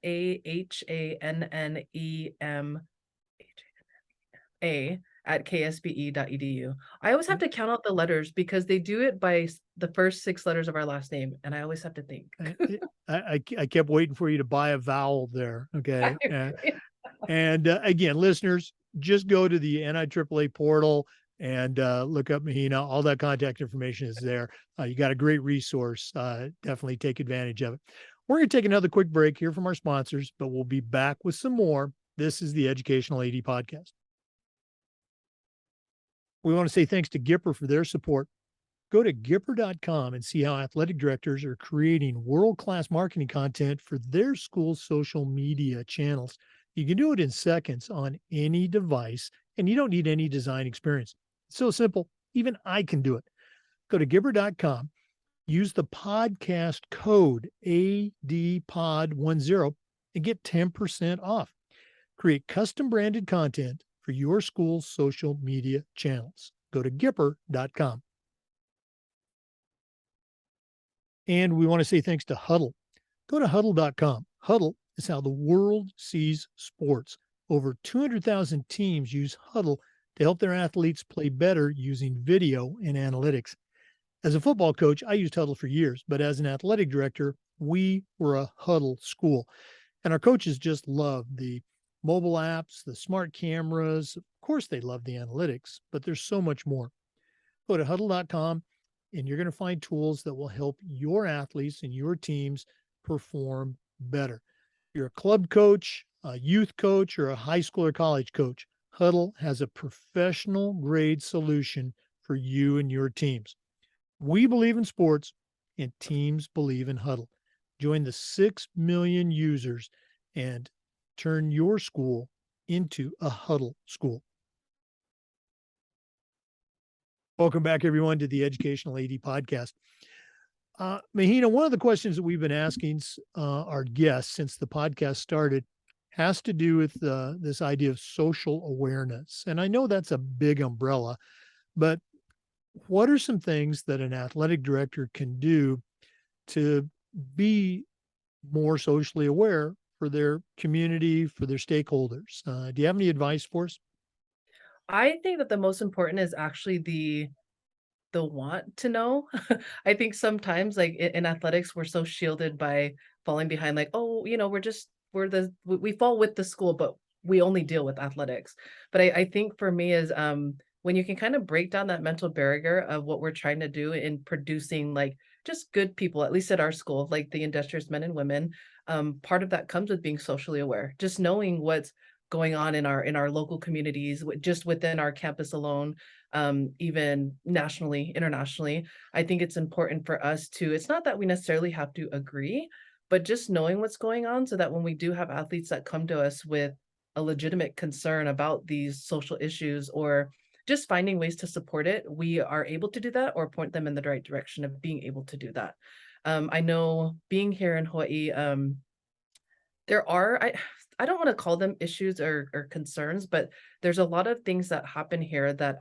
at ksbe.edu. I always have Yeah, to count out the letters because they do it by the first 6 letters of our last name, and I always have to think. I kept waiting for you to buy a vowel there. I Okay. agree. And again, listeners, just go to the NIAAA portal and look up Mahina. All that contact information is there. You got a great resource. Definitely take advantage of it. We're going to take another quick break here from our sponsors, but we'll be back with some more. This is the Educational AD Podcast. We want to say thanks to Gipper for their support. Go to Gipper.com and see how athletic directors are creating world class marketing content for their school's social media channels. You can do it in seconds on any device, and you don't need any design experience. It's so simple, even I can do it. Go to Gipper.com, use the podcast code ADPOD10, and get 10% off. Create custom branded content for your school's social media channels. Go to Gipper.com. And we want to say thanks to Huddle. Go to huddle.com. Huddle is how the world sees sports. Over 200,000 teams use Huddle to help their athletes play better using video and analytics. As a football coach, I used Huddle for years, but as an athletic director, we were a Huddle school. And our coaches just love the mobile apps, the smart cameras. Of course, they love the analytics, but there's so much more. Go to huddle.com and you're going to find tools that will help your athletes and your teams perform better. You're a club coach, a youth coach, or a high school or college coach. Huddle has a professional grade solution for you and your teams. We believe in sports and teams believe in Huddle. Join the 6 million users and turn your school into a Huddle school. Welcome back, everyone, to the Educational AD Podcast. Mahina, one of the questions that we've been asking our guests since the podcast started has to do with this idea of social awareness. And I know that's a big umbrella, but what are some things that an athletic director can do to be more socially aware for their community, for their stakeholders? Do you have any advice for us? I think that the most important is actually the want to know. I think sometimes, like, in athletics, we're so shielded by falling behind, like, "Oh, we fall with the school, but we only deal with athletics." But I think for me is, when you can kind of break down that mental barrier of what we're trying to do in producing, like, just good people, at least at our school, like the industrious men and women, part of that comes with being socially aware. Just knowing what's going on in our local communities, just within our campus alone, even nationally, internationally. I think it's important for us to, it's not that we necessarily have to agree, but just knowing what's going on so that when we do have athletes that come to us with a legitimate concern about these social issues or just finding ways to support it, we are able to do that or point them in the right direction of being able to do that. I know being here in Hawaii, there are I don't wanna call them issues or concerns, but there's a lot of things that happen here that,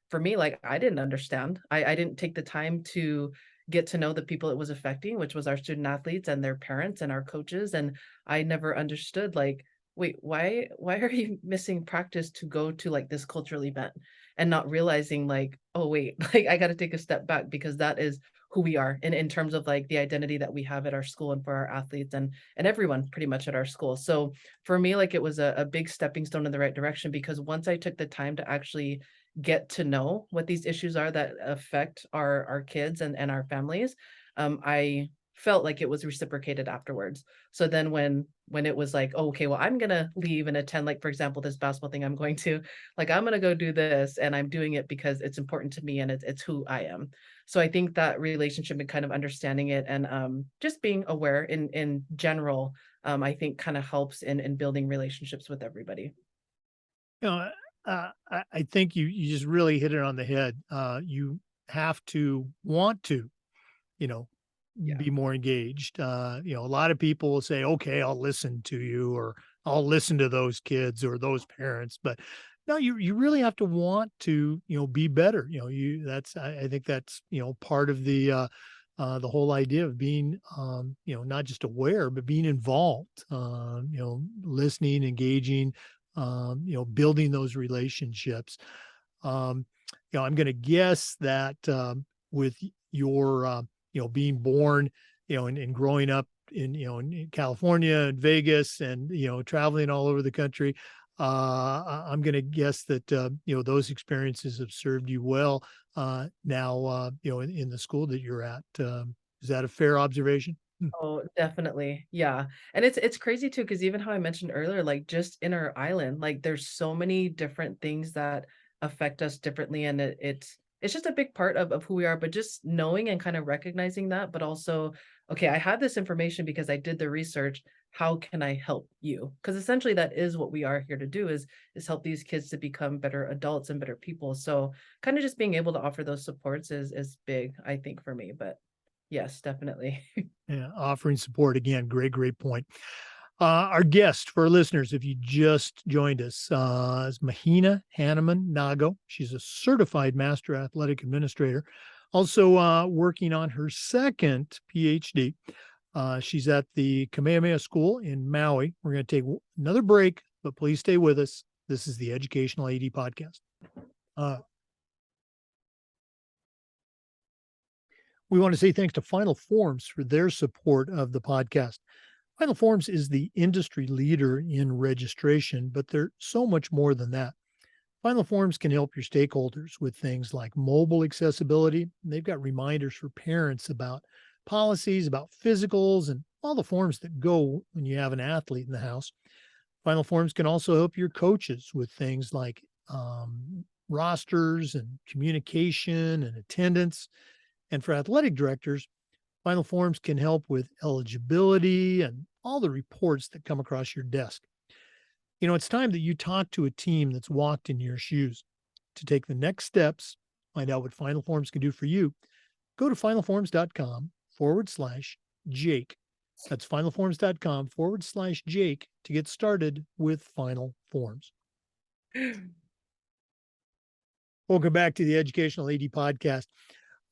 for me, like, I didn't understand. I didn't take the time to get to know the people it was affecting, which was our student athletes and their parents and our coaches, and I never understood, like, "Wait, why are you missing practice to go to, like, this cultural event?" And not realizing, like, "Oh, wait, like, I gotta take a step back because that is who we are in terms of, like, the identity that we have at our school and for our athletes and everyone pretty much at our school." So for me, like, it was a big stepping stone in the right direction because once I took the time to actually get to know what these issues are that affect our kids and our families, I felt like it was reciprocated afterwards. So then when it was like, "Oh, okay, well, I'm gonna leave and attend," like, for example, this basketball thing I'm going to, like, "I'm gonna go do this, and I'm doing it because it's important to me and it's who I am." So I think that relationship and kind of understanding it and, just being aware in general, I think kinda helps in building relationships with everybody. You know, I think you just really hit it on the head. You have to want to, you know, Yeah. be more engaged. A lot of people will say, "Okay, I'll listen to you," or "I'll listen to those kids or those parents." But no, you really have to want to, be better. I think that's part of the whole idea of being, not just aware, but being involved. Listening, engaging, building those relationships. Um, I'm going to guess that with your, being born, and growing up in California and Vegas and, traveling all over the country, I'm going to guess that, those experiences have served you well now, in the school that you're at. Is that a fair observation? Hmm. Oh, definitely. Yeah. And it's crazy too, because even how I mentioned earlier, like just in our island, like there's so many different things that affect us differently. And it's just a big part of who we are. But just knowing and kind of recognizing that, but also, okay, I have this information because I did the research. How can I help you? Because essentially that is what we are here to do is help these kids to become better adults and better people. So kind of just being able to offer those supports is big, I think, for me. But yes, definitely. Yeah, offering support again. Great point. Our guest for our listeners, if you just joined us, is Mahina Hannemann-Gago. She's a certified master athletic administrator, also working on her second PhD. She's at the Kamehameha School in Maui. We're going to take another break, but please stay with us. This is the Educational AD Podcast. We want to say thanks to Final Forms for their support of the podcast. Final Forms is the industry leader in registration, but they're so much more than that. Final Forms can help your stakeholders with things like mobile accessibility. They've got reminders for parents about policies, about physicals, and all the forms that go when you have an athlete in the house. Final Forms can also help your coaches with things like rosters and communication and attendance. And for athletic directors, Final Forms can help with eligibility and all the reports that come across your desk. It's time that you talk to a team that's walked in your shoes. To take the next steps, find out what Final Forms can do for you, go to finalforms.com/Jake. That's finalforms.com/Jake to get started with Final Forms. Welcome back to the Educational AD Podcast.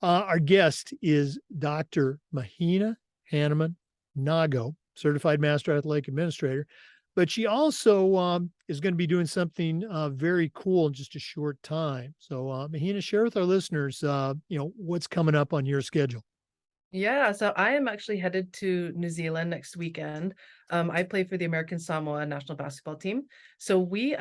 Our guest is Dr. Mahina Hannemann-Gago, certified master athletic administrator, but she also is going to be doing something very cool in just a short time. So, Mahina, share with our listeners, what's coming up on your schedule. Yeah, so I am actually headed to New Zealand next weekend. I play for the American Samoa national basketball team. So we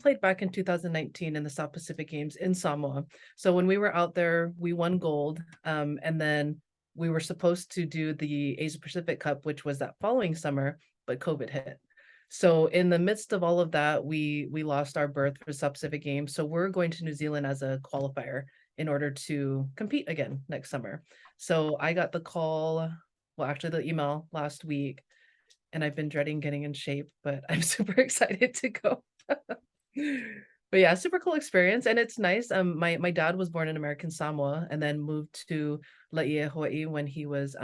played back in 2019 in the South Pacific Games in Samoa. So when we were out there, we won gold. And then we were supposed to do the Asia Pacific Cup, which was that following summer, but COVID hit. So in the midst of all of that, we lost our berth for South Pacific Games. So we're going to New Zealand as a qualifier in order to compete again next summer. So I got the call, well, actually the email last week, and I've been dreading getting in shape, but I'm super excited to go. But yeah, super cool experience, and it's nice. My dad was born in American Samoa and then moved to Laie, Hawaii when he was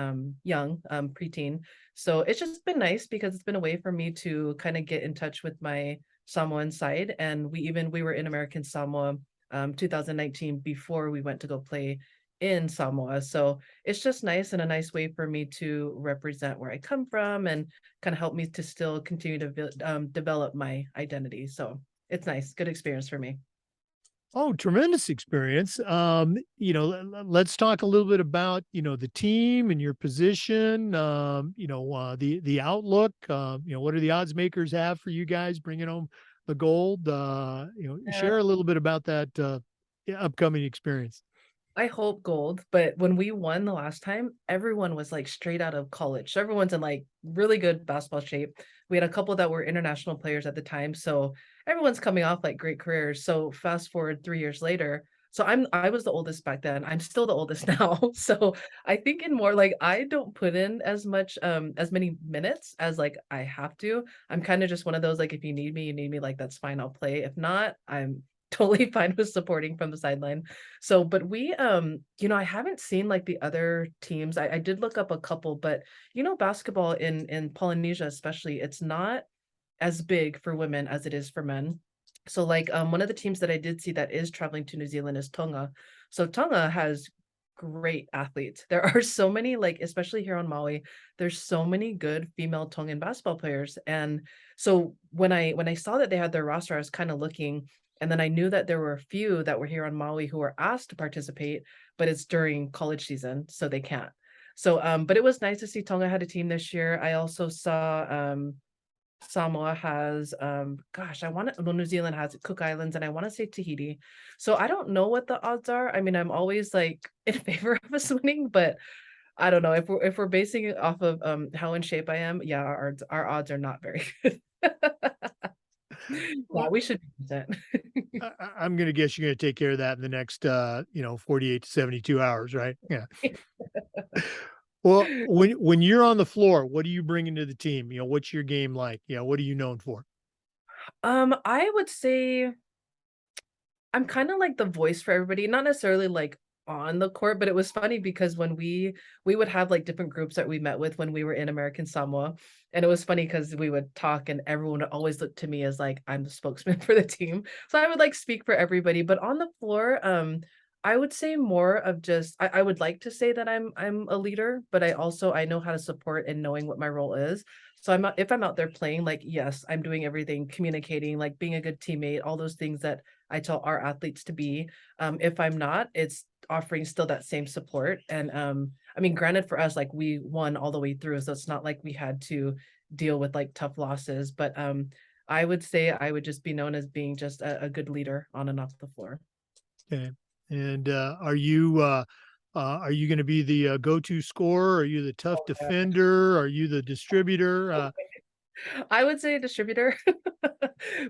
young, preteen. So it's just been nice because it's been a way for me to kind of get in touch with my Samoan side, and we were in American Samoa 2019 before we went to go play in Samoa. So it's just nice and a nice way for me to represent where I come from and kind of help me to still continue to develop my identity. So it's nice, good experience for me. Oh, tremendous experience. Let's talk a little bit about, the team and your position, the outlook, what do the odds makers have for you guys bringing home the gold? Share a little bit about that upcoming experience. I hope gold, but when we won the last time, everyone was like straight out of college. So everyone's in like really good basketball shape. We had a couple that were international players at the time. So everyone's coming off like great careers. So fast forward 3 years later. So I was the oldest back then. I'm still the oldest now. So I think in more like I don't put in as many minutes as like I have to. I'm kind of just one of those like if you need me, like that's fine, I'll play. If not, I'm totally fine with supporting from the sideline. So, but I haven't seen like the other teams. I did look up a couple, but basketball in Polynesia especially, it's not as big for women as it is for men. So like one of the teams that I did see that is traveling to New Zealand is Tonga. So Tonga has great athletes. There are so many, like, especially here on Maui, there's so many good female Tongan basketball players. And so when I saw that they had their roster, I was kind of looking, and then I knew that there were a few that were here on Maui who were asked to participate, but it's during college season, so they can't. So, but it was nice to see Tonga had a team this year. I also saw Samoa has, gosh, I want to, well, New Zealand has Cook Islands, and I want to say Tahiti. So I don't know what the odds are. I mean, I'm always like in favor of us winning, but I don't know if we're basing it off of how in shape I am. Yeah, our odds are not very good. Yeah, Well, we should be present. I'm going to guess you're going to take care of that in the next, 48 to 72 hours, right? Yeah. Well, when you're on the floor, what are you bringing to the team? What's your game like? What are you known for? I would say I'm kinda like the voice for everybody, not necessarily, like, on the court, but it was funny because when we would have, like, different groups that we met with when we were in American Samoa, and it was funny because we would talk and everyone would always look to me as, like, I'm the spokesman for the team. So I would, like, speak for everybody, but on the floor, I would say more of just I would like to say that I'm a leader, but I know how to support and knowing what my role is. So I'm not if I'm out there playing, like, yes, I'm doing everything, communicating, like, being a good teammate, all those things that I tell our athletes to be. If I'm not, it's offering still that same support. And I mean, granted for us, like we won all the way through, so it's not like we had to deal with like tough losses. But I would say I would just be known as being just a good leader on and off the floor. Okay. And are you going to be the go-to scorer? Are you the tough defender? Are you the distributor? I would say distributor,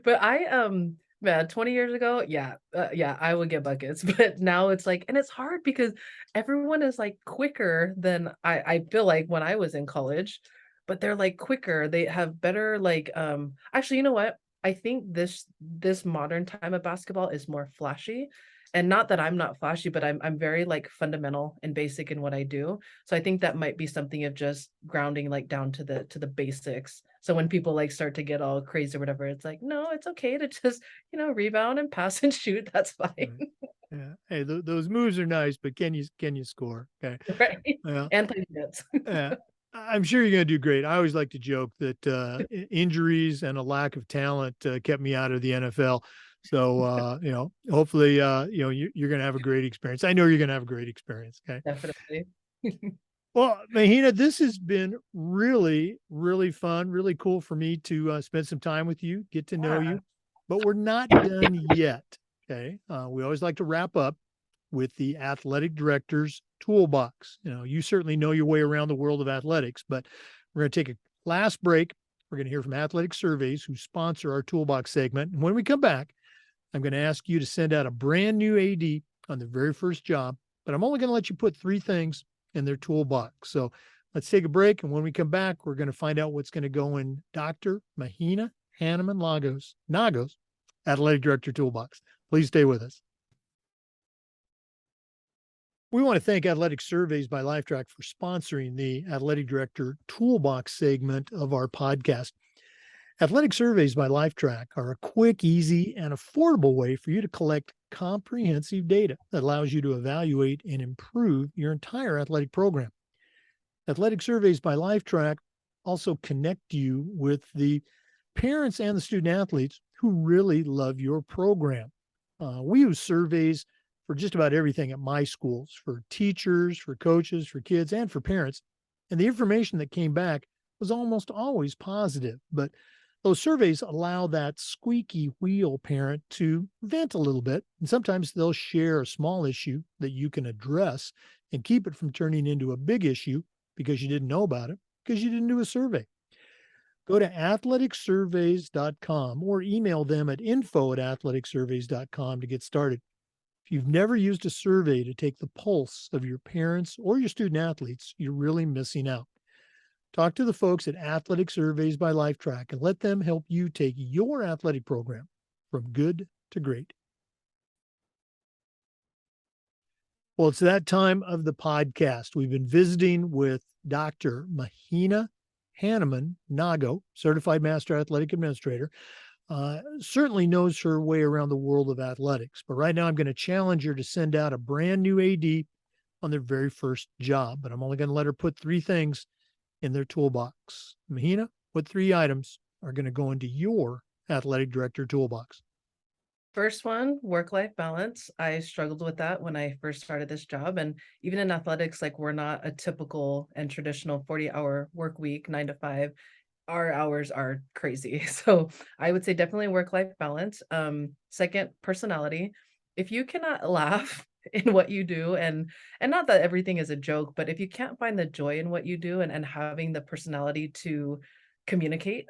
but man, 20 years ago, yeah, yeah, I would get buckets, but now it's like, and it's hard because everyone is like quicker than I feel like when I was in college, but they're like quicker. They have better like actually, you know what? I think this modern time of basketball is more flashy. And not that I'm not flashy, but I'm very like fundamental and basic in what I do. So I think that might be something of just grounding like down to the basics. So when people like start to get all crazy or whatever, it's like, no, it's okay to just, rebound and pass and shoot. That's fine. Right. Yeah. Hey, those moves are nice, but can you score? Okay. Right. Yeah. And play defense. Yeah. I'm sure you're going to do great. I always like to joke that injuries and a lack of talent kept me out of the NFL. So, hopefully, you're going to have a great experience. I know you're going to have a great experience. Okay. Definitely. Well, Mahina, this has been really, really fun, really cool for me to spend some time with you, get to know Yeah. you, but we're not done yet. Okay. We always like to wrap up with the athletic director's toolbox. You certainly know your way around the world of athletics, but we're going to take a last break. We're going to hear from Athletic Surveys, who sponsor our toolbox segment. And when we come back, I'm going to ask you to send out a brand new AD on the very first job, but I'm only going to let you put 3 things in their toolbox. So let's take a break. And when we come back, we're going to find out what's going to go in Dr. Mahina Hannemann-Gago's Athletic Director Toolbox. Please stay with us. We want to thank Athletic Surveys by Lifetrack for sponsoring the Athletic Director Toolbox segment of our podcast. Athletic Surveys by Lifetrack are a quick, easy, and affordable way for you to collect comprehensive data that allows you to evaluate and improve your entire athletic program. Athletic Surveys by Lifetrack also connect you with the parents and the student athletes who really love your program. We use surveys for just about everything at my schools, for teachers, for coaches, for kids, and for parents. And the information that came back was almost always positive. But those surveys allow that squeaky wheel parent to vent a little bit. And sometimes they'll share a small issue that you can address and keep it from turning into a big issue because you didn't know about it, because you didn't do a survey. Go to athleticsurveys.com or email them at info@athleticsurveys.com to get started. If you've never used a survey to take the pulse of your parents or your student athletes, you're really missing out. Talk to the folks at Athletic Surveys by Lifetrack and let them help you take your athletic program from good to great. Well, it's that time of the podcast. We've been visiting with Dr. Mahina Hannemann-Gago, Certified Master Athletic Administrator. Certainly knows her way around the world of athletics. But right now, I'm going to challenge her to send out a brand new AD on their very first job. But I'm only going to let her put three things in their toolbox. Mahina, what three items are going to go into your athletic director toolbox? First one, work-life balance. I struggled with that when I first started this job. And even in athletics, like we're not a typical and traditional 40-hour work week, 9 to 5. Our hours are crazy. So I would say definitely work-life balance. Second, personality. If you cannot laugh in what you do, and not that everything is a joke, but if you can't find the joy in what you do and having the personality to communicate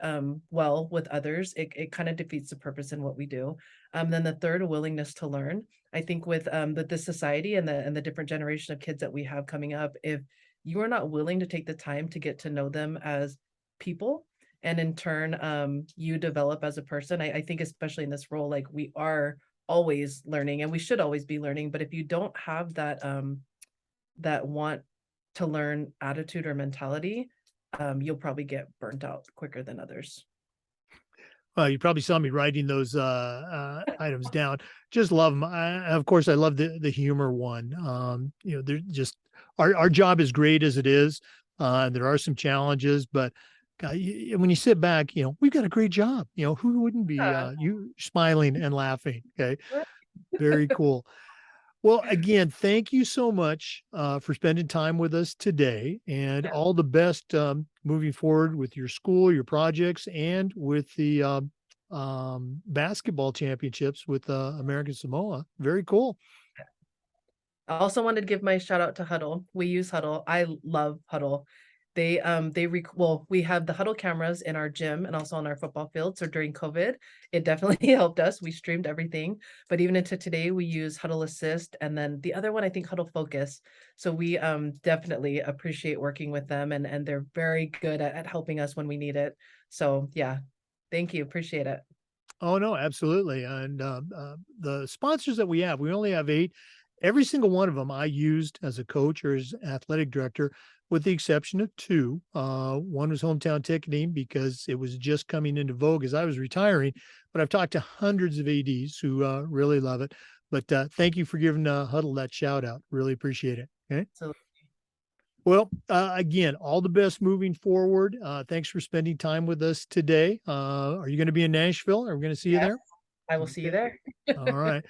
well with others, it kind of defeats the purpose in what we do. Then the third, a willingness to learn. I think with the society and the different generation of kids that we have coming up, if you are not willing to take the time to get to know them as people, and in turn, you develop as a person. I think especially in this role, like we are always learning and we should always be learning. But if you don't have that that want to learn attitude or mentality, you'll probably get burnt out quicker than others. You probably saw me writing those items down. Just love them. Of course, I love the humor one. They're just our job is great as it is. There are some challenges, but when you sit back, we've got a great job. Who wouldn't be Yeah. you smiling and laughing? Okay, Right. very cool. Well, again, thank you so much for spending time with us today, and Yeah. all the best moving forward with your school, your projects, and with the basketball championships with American Samoa. Very cool. I also wanted to give my shout out to Huddle. We use Huddle. I love Huddle. Well, we have the Huddle cameras in our gym and also on our football field. So during COVID, it definitely helped us. We streamed everything. But even into today, we use Huddle Assist, and then the other one, I think Huddle Focus. So we definitely appreciate working with them, and they're very good at helping us when we need it. So yeah, thank you. Appreciate it. Oh no, absolutely. And the sponsors that we only have 8. Every single one of them I used as a coach or as athletic director, with the exception of 2. One was Hometown Ticketing because it was just coming into vogue as I was retiring. But I've talked to hundreds of ADs who really love it. But thank you for giving Huddle that shout out. Really appreciate it. Okay. So Well, again, all the best moving forward. Thanks for spending time with us today. Are you going to be in Nashville? Are we going to see you yes, there? I will see you Okay. there. All right.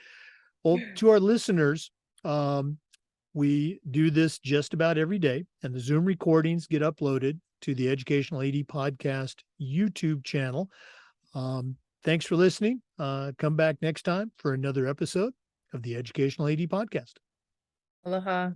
Well, to our listeners, um, we do this just about every day, and the Zoom recordings get uploaded to the Educational AD Podcast YouTube channel. Thanks for listening. Come back next time for another episode of the Educational AD Podcast. Aloha.